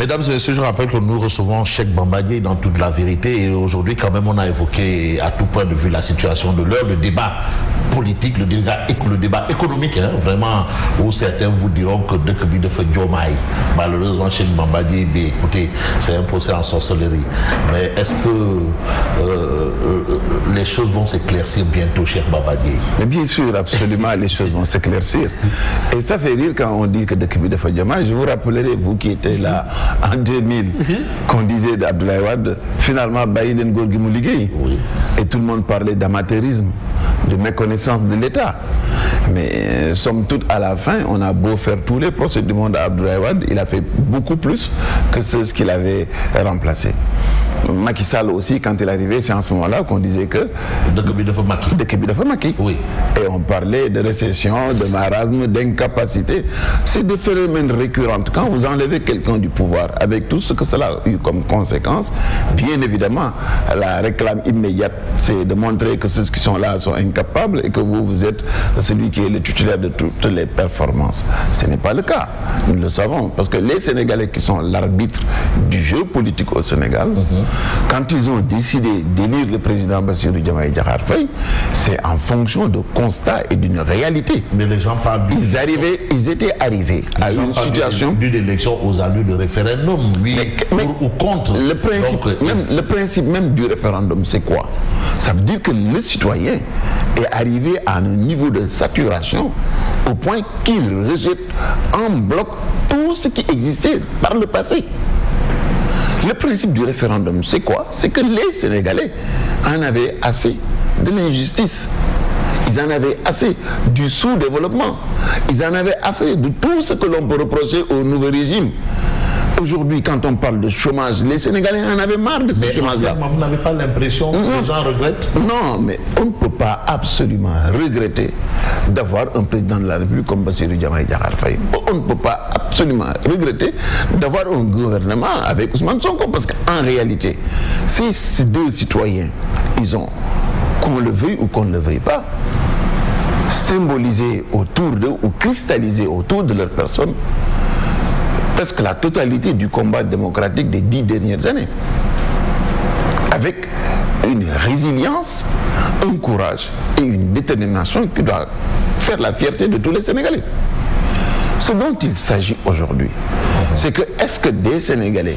Mesdames et messieurs, je rappelle que nous recevons Cheikh Bamba Dièye dans toute la vérité et aujourd'hui quand même on a évoqué à tout point de vue la situation de l'heure, le débat politique, le débat économique, hein, vraiment, où certains vous diront que dès que bi dafa Diomaye, malheureusement Cheikh Bamba Dièye, écoutez, c'est un procès en sorcellerie. Mais est-ce que les choses vont s'éclaircir bientôt, Cheikh Bamba Dièye? Mais bien sûr, absolument, les choses vont s'éclaircir. Et ça fait rire quand on dit que dès que bi dafa Diomaye. Je vous rappellerai, vous qui étiez là en 2000, qu'on disait d'Abdoulaye Wade, finalement, Baïden Gorgui Mouligay. Et tout le monde parlait d'amateurisme, de méconnaissance de l'État. Mais somme toute, à la fin, on a beau faire tous les procès du monde à Abdoulaye Wade, il a fait beaucoup plus que ce qu'il avait remplacé. Macky Sall aussi, quand il est arrivé, c'est en ce moment-là qu'on disait que Macky. Oui. Et on parlait de récession, de marasme, d'incapacité. C'est des phénomènes récurrents. Quand vous enlevez quelqu'un du pouvoir, avec tout ce que cela a eu comme conséquence, bien évidemment, la réclame immédiate, c'est de montrer que ceux qui sont là sont incapables et que vous êtes celui qui est le titulaire de toutes les performances. Ce n'est pas le cas. Nous le savons. Parce que les Sénégalais qui sont l'arbitre du jeu politique au Sénégal, quand ils ont décidé d'élire le président Bassirou Diomaye Diakhar Faye, c'est en fonction de constats et d'une réalité. Mais les gens parlent ils étaient arrivés à une situation d'une élection aux allures de référendum, oui, pour ou contre. Le principe même du référendum, c'est quoi? Ça veut dire que le citoyen est arrivé à un niveau de saturation au point qu'il rejette en bloc tout ce qui existait par le passé. Le principe du référendum, c'est quoi? C'est que les Sénégalais en avaient assez de l'injustice. Ils en avaient assez du sous-développement. Ils en avaient assez de tout ce que l'on peut reprocher au nouveau régime. Aujourd'hui, quand on parle de chômage, les Sénégalais en avaient marre de ce chômage-là. Mais vous n'avez pas l'impression que les gens regrettent? Non, mais on ne peut pas absolument regretter d'avoir un président de la République comme Bassirou Diomaye Diakhar Faye. On ne peut pas absolument regretter d'avoir un gouvernement avec Ousmane Sonko, parce qu'en réalité, ces deux citoyens, ils ont, qu'on le veuille ou qu'on ne le veuille pas, symbolisé autour d'eux ou cristallisé autour de leur personne presque la totalité du combat démocratique des 10 dernières années. Avec une résilience, un courage et une détermination qui doit faire la fierté de tous les Sénégalais. Ce dont il s'agit aujourd'hui, c'est que est-ce que des Sénégalais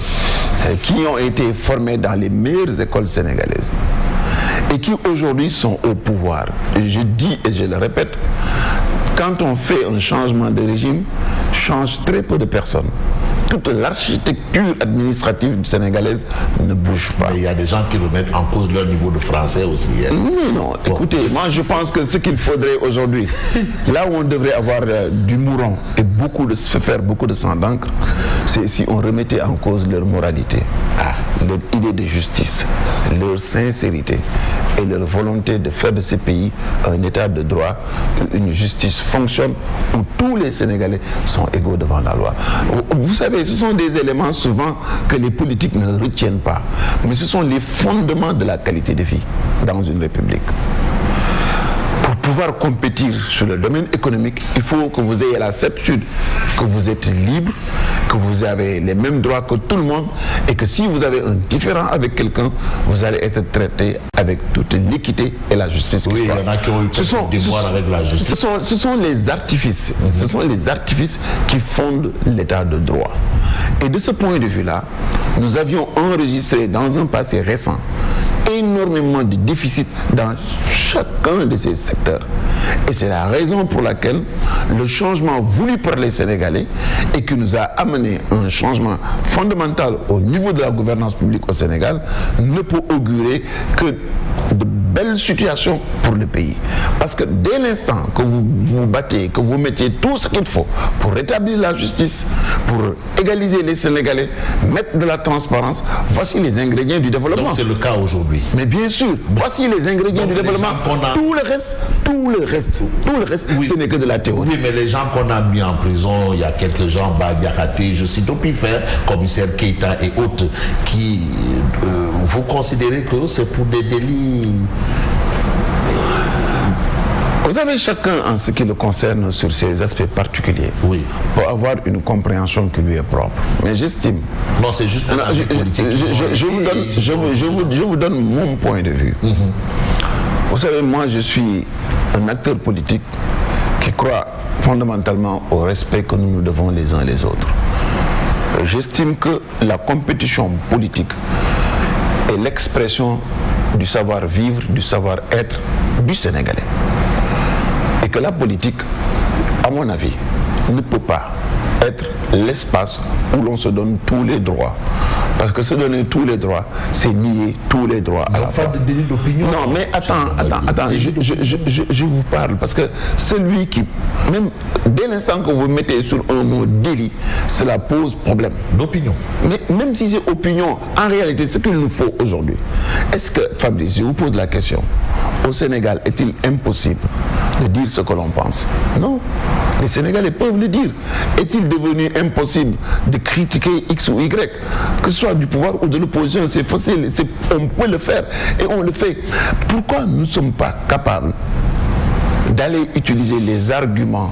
qui ont été formés dans les meilleures écoles sénégalaises et qui aujourd'hui sont au pouvoir, et je dis et je le répète, quand on fait un changement de régime, change très peu de personnes. Toute l'architecture administrative sénégalaise ne bouge pas. Mais il y a des gens qui remettent en cause leur niveau de français aussi. Hein. Non, écoutez, moi je pense que ce qu'il faudrait aujourd'hui, là où on devrait avoir du mouron et faire beaucoup de sang d'encre, c'est si on remettait en cause leur moralité, leur idée de justice, leur sincérité et leur volonté de faire de ces pays un état de droit, une justice fonctionne où tous les Sénégalais sont égaux devant la loi. Vous savez, ce sont des éléments souvent que les politiques ne retiennent pas, mais ce sont les fondements de la qualité de vie dans une république. Pour pouvoir compétir sur le domaine économique, il faut que vous ayez la certitude que vous êtes libre, que vous avez les mêmes droits que tout le monde et que si vous avez un différend avec quelqu'un, vous allez être traité avec toute l'équité et la justice. Oui, il y en a qui ont eu des devoirs avec la justice. Ce sont les artifices, ce sont les artifices qui fondent l'état de droit. Et de ce point de vue-là, nous avions enregistré dans un passé récent énormément de déficits dans chacun de ces secteurs. Et c'est la raison pour laquelle le changement voulu par les Sénégalais et qui nous a amené un changement fondamental au niveau de la gouvernance publique au Sénégal ne peut augurer que de belle situation pour le pays. Parce que dès l'instant que vous vous battez, que vous mettiez tout ce qu'il faut pour rétablir la justice, pour égaliser les Sénégalais, mettre de la transparence, voici les ingrédients du développement. Donc c'est le cas aujourd'hui. Mais bien sûr, voici les ingrédients du développement. Tout le reste, oui, ce n'est que de la théorie. Oui, mais les gens qu'on a mis en prison, il y a quelques gens, Diakhaté, je cite au pifère, commissaire Keïta et autres, qui vous considérez que c'est pour des délits Vous savez, chacun en ce qui le concerne sur ses aspects particuliers peut avoir une compréhension qui lui est propre. Mais j'estime... Non, c'est juste un avis politique. Je vous donne mon point de vue. Vous savez, moi, je suis un acteur politique qui croit fondamentalement au respect que nous nous devons les uns les autres. J'estime que la compétition politique est l'expression du savoir-vivre, du savoir-être du Sénégalais. Et que la politique, à mon avis, ne peut pas être l'espace où l'on se donne tous les droits. Parce que se donner tous les droits, c'est nier tous les droits à la fois. Pas de délit d'opinion. Non, mais attends, je vous parle, parce que celui qui, même dès l'instant que vous mettez sur un mot délit, cela pose problème. D'opinion. Mais même si c'est opinion, en réalité, ce qu'il nous faut aujourd'hui, est-ce que, Fabrice, je vous pose la question, au Sénégal, est-il impossible de dire ce que l'on pense? Non. Les Sénégalais peuvent le dire. Est-il devenu impossible de critiquer X ou Y, que ce soit du pouvoir ou de l'opposition? C'est facile, on peut le faire et on le fait. Pourquoi nous ne sommes pas capables d'aller utiliser les arguments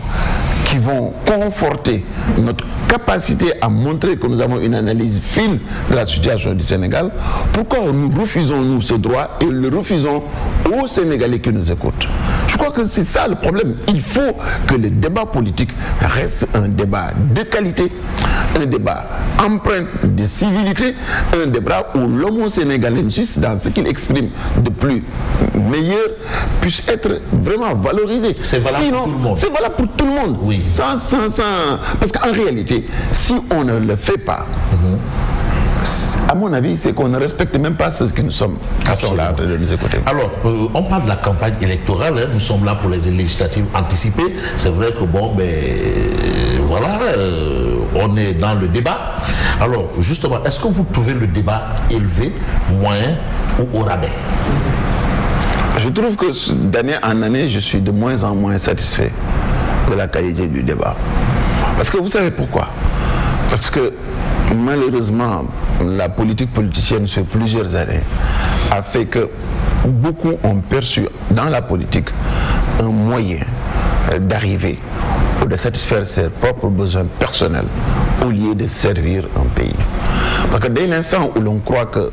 qui vont conforter notre capacité à montrer que nous avons une analyse fine de la situation du Sénégal? Pourquoi nous refusons, nous, ce droit et le refusons aux Sénégalais qui nous écoutent? Je crois que c'est ça le problème. Il faut que le débat politique reste un débat de qualité, un débat empreint de civilité, un débat où l'homo sénégalensis, dans ce qu'il exprime de plus meilleur, puisse être vraiment valorisé. C'est valable pour tout le monde. C'est valable pour tout le monde. Oui. Parce qu'en réalité, si on ne le fait pas, à mon avis, c'est qu'on ne respecte même pas ce que nous sommes. Là de nous écouter. Alors, on parle de la campagne électorale, hein. Nous sommes là pour les législatives anticipées. C'est vrai que bon, mais voilà, on est dans le débat. Alors, justement, est-ce que vous trouvez le débat élevé, moyen ou au rabais? Je trouve que d'année en année, je suis de moins en moins satisfait de la qualité du débat. Parce que vous savez pourquoi? Parce que malheureusement, la politique politicienne sur plusieurs années a fait que beaucoup ont perçu dans la politique un moyen d'arriver ou de satisfaire ses propres besoins personnels au lieu de servir un pays. Parce que dès l'instant où l'on croit que